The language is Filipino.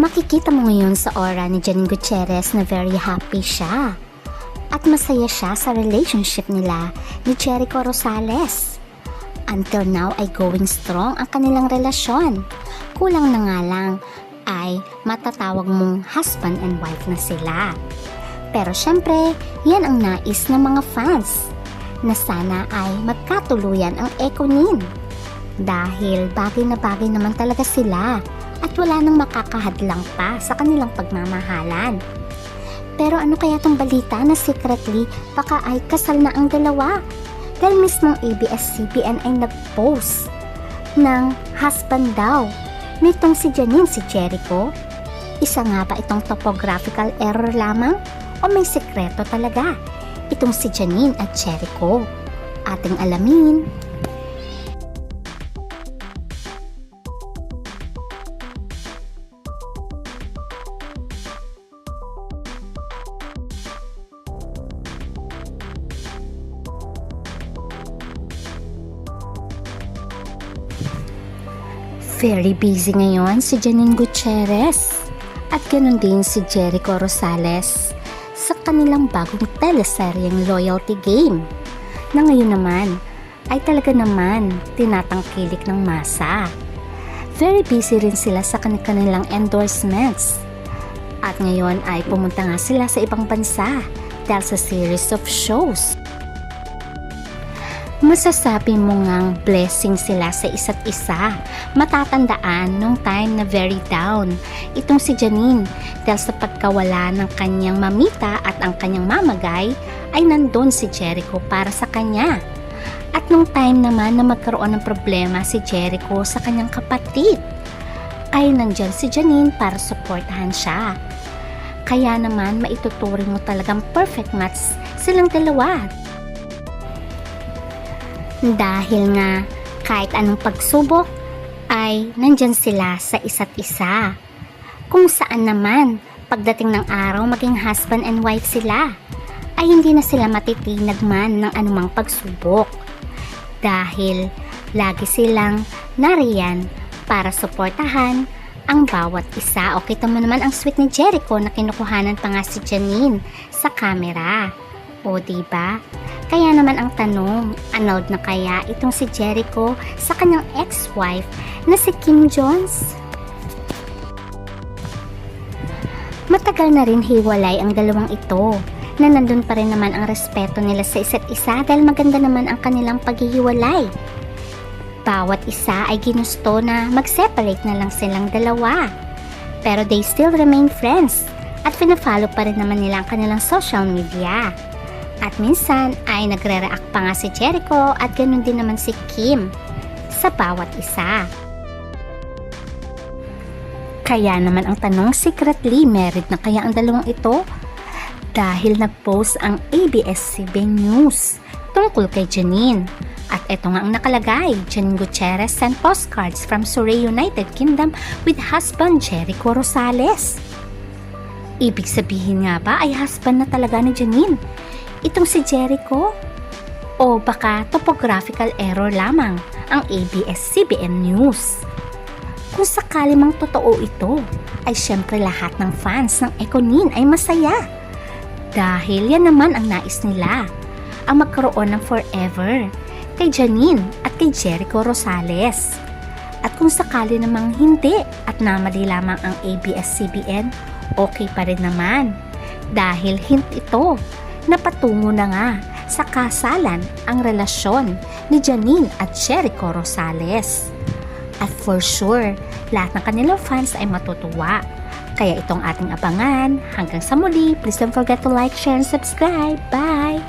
Makikita mo ngayon sa aura ni Janine Gutierrez na very happy siya. At masaya siya sa relationship nila ni Jericho Rosales. Until now ay going strong ang kanilang relasyon. Kulang na nga lang ay matatawag mong husband and wife na sila. Pero syempre, yan ang nais ng mga fans na sana ay magkatuluyan ang Ekonin. Dahil bagay na bagay naman talaga sila at wala nang makakahadlang pa sa kanilang pagmamahalan. Pero ano kaya tong balita na secretly baka ay kasal na ang dalawa? Dahil mismong ABS-CBN ay nag-post ng husband daw nitong si Janine, si Jericho. Isa nga ba itong topographical error lamang o may sekreto talaga itong si Janine at Jericho? Ating alamin. Very busy ngayon si Janine Gutierrez at ganun din si Jericho Rosales sa kanilang bagong teleseryeng Loyalty Game na ngayon naman ay talaga naman tinatangkilik ng masa. Very busy rin sila sa kanilang endorsements at ngayon ay pumunta nga sila sa ibang bansa dahil sa series of shows. Masasabi mo ngang blessing sila sa isa't isa. Matatandaan nung time na very down itong si Janine dahil sa pagkawala ng kanyang mamita at ang kanyang mamagay ay nandun si Jericho para sa kanya. At nung time naman na magkaroon ng problema si Jericho sa kanyang kapatid ay nandyan si Janine para suportahan siya. Kaya naman maituturing mo talagang perfect match silang dalawa. Dahil nga kahit anong pagsubok ay nandyan sila sa isa't isa. Kung saan naman pagdating ng araw maging husband and wife sila ay hindi na sila matitinag man ng anumang pagsubok. Dahil lagi silang nariyan para suportahan ang bawat isa. O kita mo naman ang sweet ni Jericho na kinukuhanan pa nga si Janine sa camera. O diba? Kaya naman ang tanong, annulled na kaya itong si Jericho sa kanyang ex-wife na si Kim Jones? Matagal na rin hiwalay ang dalawang ito na nandun pa rin naman ang respeto nila sa isa't isa dahil maganda naman ang kanilang paghihiwalay. Bawat isa ay ginusto na mag-separate na lang silang dalawa. Pero they still remain friends at pina-follow pa rin naman nila ang kanilang social media. At minsan ay nagre-react pa nga si Jericho at ganun din naman si Kim sa bawat isa. Kaya naman ang tanong, secretly married na kaya ang dalawang ito? Dahil nag-post ang ABS-CBN News tungkol kay Janine. At ito nga ang nakalagay, Janine Gutierrez sent postcards from Surrey, United Kingdom with husband Jericho Rosales. Ibig sabihin nga ba ay husband na talaga ni Janine itong si Jericho? O baka topographical error lamang ang ABS-CBN News? Kung sakali mang totoo ito, ay syempre lahat ng fans ng Ekonin ay masaya. Dahil yan naman ang nais nila, ang magkaroon ng forever kay Janine at kay Jericho Rosales. At kung sakali namang hindi at namali lamang ang ABS-CBN, okay pa rin naman. Dahil hint ito na patungo na nga sa kasalan ang relasyon ni Janine at Jericho Rosales. At for sure, lahat ng kanilang fans ay matutuwa. Kaya itong ating abangan. Hanggang sa muli, please don't forget to like, share, and subscribe. Bye!